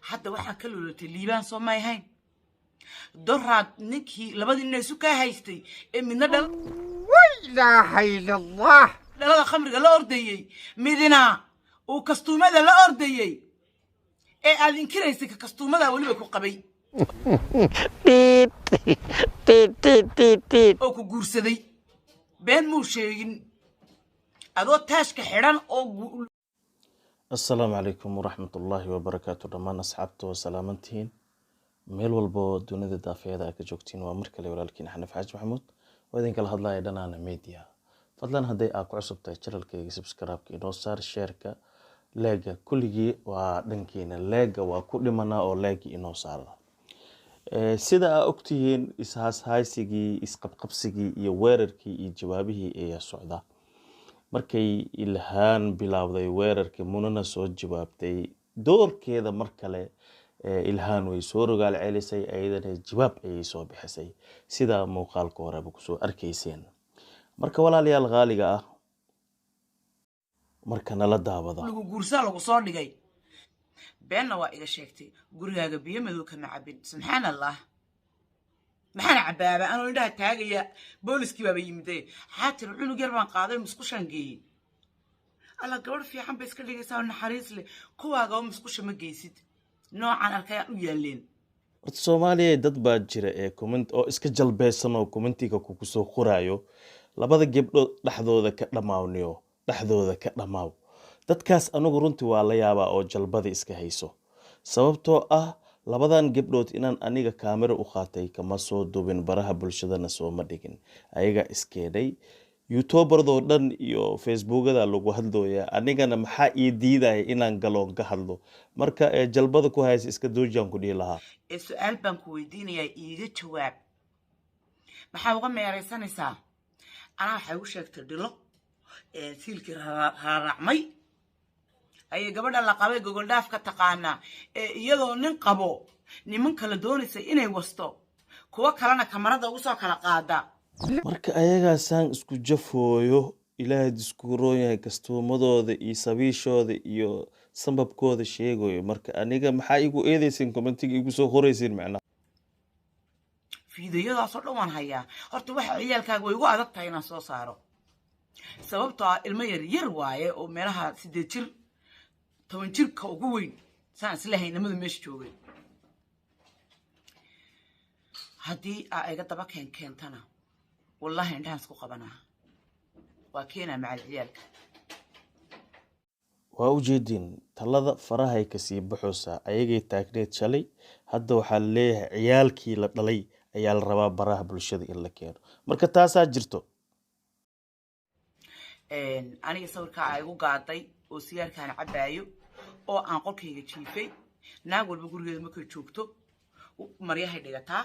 hadda waxaa ka loolatay liibaan soo may hayn doraad ninkii labadii nin isu ka haystay ee midna ilaaha illallah dhalada khamriga la ordayay midina uu kastuumada la ordayay ee aad inkiraysay ka kastuumada waliba ku qabay oo ku guursaday been muu sheegin adoo taashka xidhan oo السلام عليكم ورحمة الله وبركاته دمان أصحابته وسلامتين ميل والبو دوني دافية ذاك جوكتين ومركلي ولكن حنف حاج محمود وإذن كل هذا يدنا أنا ميديا فضلا هدي أكو عصب تشرل كي سبسكرايب كي نوصار شيركا لاجا كل جي ودنكين لاجا وكل منا أو لاجي نوصار سيدا أكتين إسهاس هايسيجي إسقبقبسيجي يويرركي جوابه إيه السعودة markay ilhaan bilowday weerarkii munana soo jawaabtay doorkeeda mar kale ilhaan way soo rogaal celisay ayadana jawaab ayay soo bixisay sida muuqaalka horeba ku soo arkayseen marka walaalayaal qaaliga ah marka nala daawada lagu guursaa lagu soo dhigay beenna waa iga sheegtay gurigaaga biyo madow kama cabin subxaanallah maxaan cabaaba anoo indhaha taagaya booliskii baaba yimidee xaatir cunug yar baan qaaday musqushaan geeyey alla gabadh fiican bay iska dhigaysaa oo naxariis leh kuwaaga oo musqusha ma geysid noocan arkayaan u yaaleen horta soomaaliya dad baa jira ee comment oo iska jalbeysan oo commentiga kugu soo qoraayo labada gabdhood dhexdooda ka dhammaawniyo dhexdooda ka dhammaaw dadkaas anigu runtii waa la yaabaa oo jalbada iska hayso sababtoo ah labadan gabdhood inaan aniga kaamera u qaatay kama soo duubin baraha bulshadana soo ma dhigin ayaga iskeenay youtuberdo dhan iyo facebookada lagu hadlooya anigana maxaa ii diidaya inaan galoon ka hadlo marka jalbada ku haysa iska doojaan ku dhihi lahaa su'aal baan ku weydiinayaa iiga jawaab maxaa uga meeraysanaysaa anaa waxay u sheegtay dhilo siilkii raaracmay ayay gabadha la qabay gogol dhaaf ka taqaanaa iyadoo nin qabo niman kala doonaysa inay wasto kuwa kalena kamarada ugu soo kala qaada marka ayagaa saan isku jafooyo ilaahay isku roon yahay kastuumadooda iyo sabiishooda iyo sababkooda sheegayo marka aniga maxaa igu eedaysin commentiga igu soo qoraysin macna fiidiyadaas oo dhan waan hayaa horta waxa ciyaalkaaga way ugu adag tahay inaan soo saaro sababtoo ah ilmo yar waaye oo meelaha 8 jir 10 jirka ugu weyn saan isla haynamada meesha joogay haddii aa iga daba keentana wallahi indhahan isku qabanaa waa keenaa macal ciyaalka waa u jeedin talada farahay ka sii baxaysaa ayagay taagneed shalay hadda waxaa leeyahay ciyaalkii la dhalay ayaa la rabaa baraha bulshada in la keeno marka taasaa jirto aniga sawirkaa ay igu gaaday oo sigaarkaan cabaayo oo aan qolkayga jiifay naag walba gurigeeda markay joogto maryahay dhigataa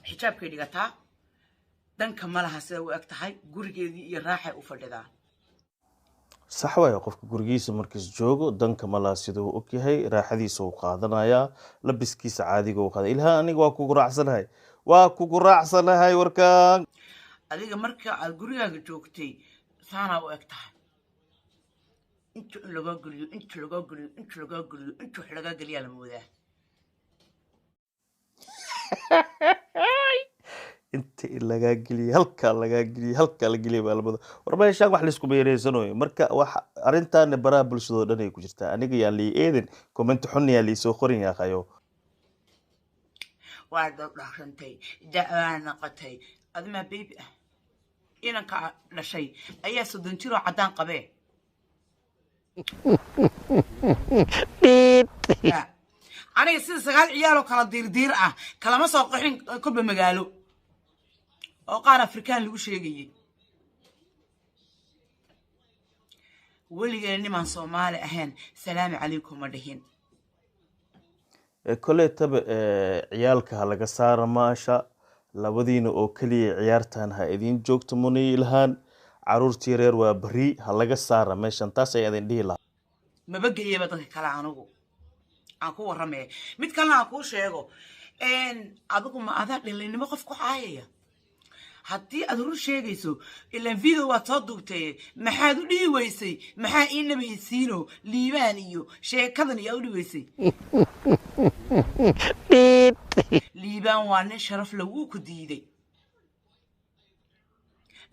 xijaabkay dhigataa danka ma laha sida u eg tahay gurigeedii iyo raaxay u fadhidaa sax waayo qofka gurigiisa markiis joogo danka ma laha sida uu og yahay raaxadiisa uu qaadanayaa labiskiisa caadiga uu qaaday ilaa aniga waa kugu raacsanahay warkaan adiga marka aad gurigaaga joogtay saanaa u eg tahay inta lagaa geliyo inta wax lagaa geliyaa la moodaa inta lagaa geliyo halkaa lagaa geliyo baa la moodaa war meeshaan wax laysku meereysanayo marka wax arrintaana baraha bulshadoo dhan ay ku jirtaa aniga yaan lii eedin comment xun yaa lii soo qorin yaaqayo waa dhaqantay da'waa noqotay adma baby ah inanka dhashay ayaa 30 jir oo cadaan qabee aniga sida 9 ciyaal oo kala diirdiir ah kalama soo qaxin kolba magaalo oo qaar afrikaan lagu sheegayay weligeena niman Soomaali ahayn salaamu calaykum ma dhihin kole taba ciyaalka laga saara maasha labadiina oo kaliya ciyaartan ha idin joogto munay ilhaan caruurtii reer waa bari ha laga saara meeshan taas ay idin dhihi lahaa maba geeyaba dadka kale anigu aan ku waramay mid kalena aan ku sheego adigu ma adaa dhilinimo qof ku caayaya haddii aad run sheegayso ilaan video waad soo duubtay maxaad u dhihi weysay maxaa ii nabahaysiino liibaan iyo sheekadan iyo aad u dhihi weysay liibaan waa nin sharaf laguu ku diiday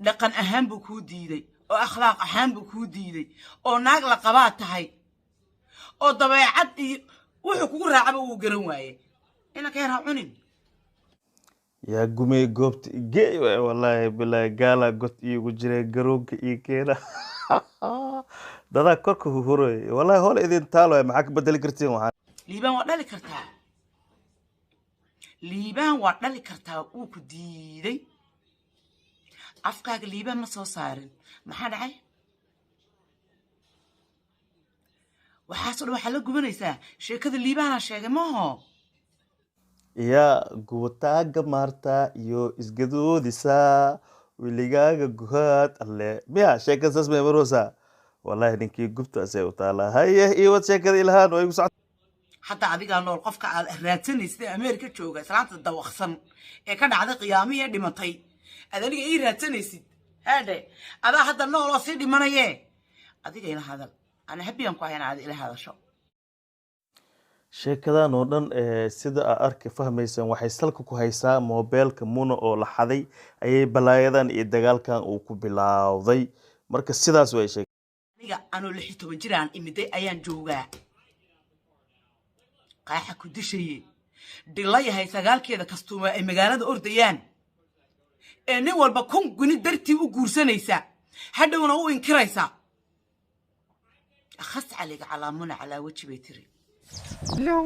dhaqan ahaan buu kuu diiday oo akhlaaq ahaan buu kuu diiday oo naag la qabaa tahay oo dabeecad iyo wuxuu kugu raacaba uu garan waaye inanka yar ha cunin yaa gumey goobta igey wallaahi bilaahi gaala god iigu jiray garoonka ii keena dadaa korka huhuroy wallaahi hol idin taalo maxaa ka bedeli kartiin waxaan liibaan waa dhali kartaa liibaan waa dhali kartaa uu ku diiday afkaaga liibaan ma soo saarin maxaa dhacay waxaasoo dhan waxaa la gubanaysaa sheekada liibaana sheegay maaho yaa gubitaaga maartaa iyo isgadoodisaa wiligaaga guhaad alle miya sheekada saas may maroosaa wallaahi ninkii gubtaasay u taalaa haye iyo wad sheekada ilhaan way ku socota حتى adiga nool qofka aad raadsanaysid Ameerika jooga islaanta dawaqsan ee ka dhacday qiyaamiye dhimatay aad aniga ii raadsanaysid hade adaa hadda nool oo si dhimanaye adiga ila hadal ana habiyan ku hayna aad ila hadasho sheekadan oo dhan sida aad arki fahmaysan waxay salka ku haysaa mobilka Muno oo la xaday ayay balaayadan iyo dagaalkan uu ku bilaawday marka sidaas way sheegay aniga anu 16 jiraan imiday ayaan joogaa qaaxa ku dishay dhilayahay sagaalkeeda kastuuma ay magaalada ordayaan ee nin walba kun guni dartii u guursanaysa hadhowna u inkiraysa akhas عليك علامنا على وجه بيتري لا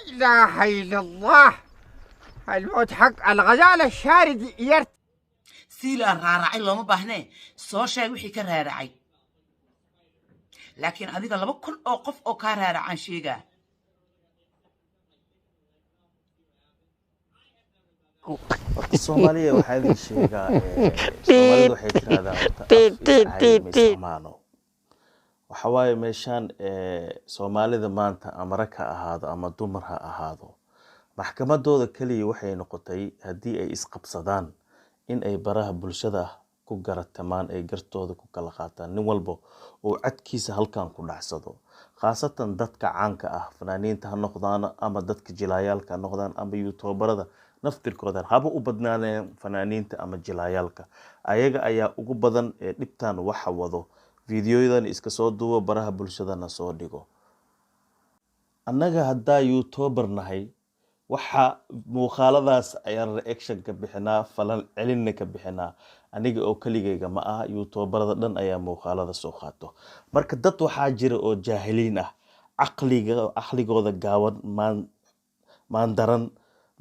إله إلا الله الموت حق الغزالة الشارد يرت سيلا رارعي لو ما باهنه سو شيء وحي كرارعي لكن adiga laba kun oo qof oo ka raaracan sheega Soomaaliya waxaa idin sheegaa Soomaalidu waxay tiraahdaa waxa waaye meeshaan Soomaalida maanta ama rag ha ahaado ama dumar ha ahaado maxkamadooda kaliya waxay noqotay hadii ay isqabsadaan in ay baraha bulshada ku garatamaan ay gartooda ku kala qaataan nin walba oo cadkiisa halkan ku dhacsado khaasatan dadka caanka ah fanaaniinta ha noqdaan ama dadka jilaayaalka noqdaan ama youtuberada naftirkooda haba u badnaaneen fanaaniinta ama jilaayaalka ayaga ayaa ugu badan ee dhibtaan waxa wado fiidiyoyadan iska soo duubo baraha bulshadana soo dhigo annaga hadaa youtuber nahay waxa muuqaaladaas ayaan reaction ka bixinaa falan celinna ka bixinaa aniga oo kaligayga ma aha youtuberada dhan ayaa muuqaalada soo qaato marka dad waxaa jira oo jaahiliin ah aqligooda gaawan maan daran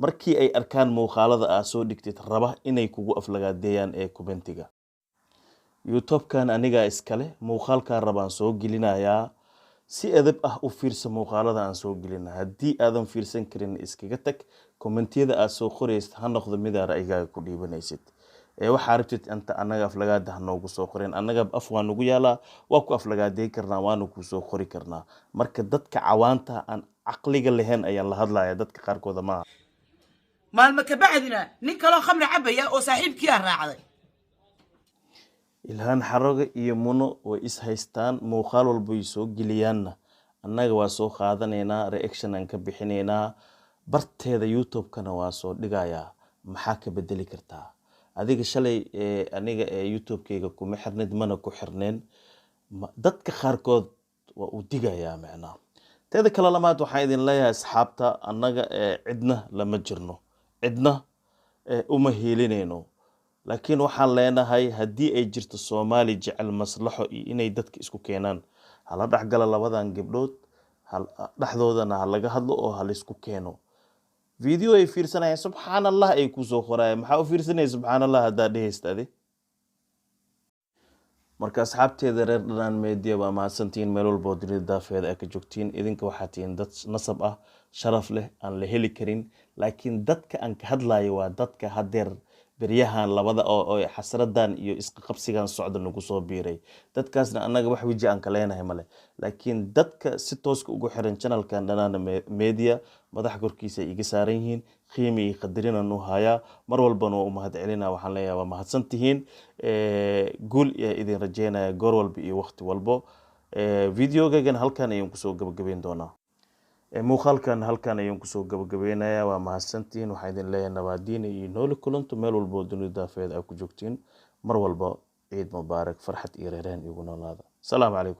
markii ay arkaan muuqaalada aad soo dhigtid raba inay kugu aflagaadeeyaan ee commentiga YouTube-kan aniga iskale muuqaalkan rabaan soo gelinayaa si edeb ah u fiirsa muuqaalada aan soo gelina hadii aadan fiirsan karin iskaga tag commentiyada aad soo qoraysid ha noqdo mid aad ra'yigaaga ku dhiibanaysid waxa rabtid anta anaga aflagaada ha noogu soo qorin anaga af waan ugu yaalaa waa ku aflagaaday karnaa waanu ku soo qori karnaa marka dadka cawaanta aan aqliga lahayn ayaa la hadlayaa dadka qaarkooda ma maalma ka bacdina nin kale oo khamri cabaya oo saaxiibkii ah raacday ilhaan xaroga iyo Muno way is haystaan muuqaal walba ay soo geliyaanna annaga waa soo qaadanaynaa reaction aan ka bixinaynaa barteeda YouTube-kana waa soo dhigayaa maxaa ka bedeli kartaa adiga shalay aniga YouTube-kayga kuma xirnid mana ku xirneen dadka qaarkood waa u digayaa macna teeda kala lamaad waxaan idin leeyahay asxaabta annaga cidna lama jirno cidna uma heelinayno laakiin waxaan leenahay hadii ay jirto Soomaali jecel maslaxo iyo inay dadka isku keenaan hala dhaxgala labadan gabdhood dhaxdoodana laga hadlo oo hal isku keeno video ay fiirsanayaan subhanallah ay ku soo qorayaan maxaa u fiirsanaysaa subhanallah hadaa dheheystaade marka asxaabteeda reer dhanaan media waa mahadsantiin meel walba dunida daafeeda ay ka joogtiin idinka waxaa tihiin dad nasab ah sharaf leh aan la heli karin laakiin dadka aan ka hadlayo waa dadka hadeer beryahan labada oo xasradan iyo isqaqabsigan socda nagu soo biiray dadkaasna annaga wax weji aan ka leenahay male laakiin dadka si tooska ugu xiran channelkan Dhanaana Media madax korkiisa iga saaran yihiin qiimi iyo qadarina nu haya mar walbana u mahad celinaa waxaan leeyahay waa mahadsantihiin guul idin rajeynaya goor walba iyo waqti walbo videogagan halkan ayaan kusoo gabagabeyn doonaa muuqaalkan halkan ayaan kusoo gabagabeynayaa waa mahadsantihiin waxaan idin leeyahay nabadiina iyo nooli kulanto meel walbo dunida daafeed aad ku joogtiin mar walba ciid mubaarak farxad iyo reereen igu noolaada salaamu calaykum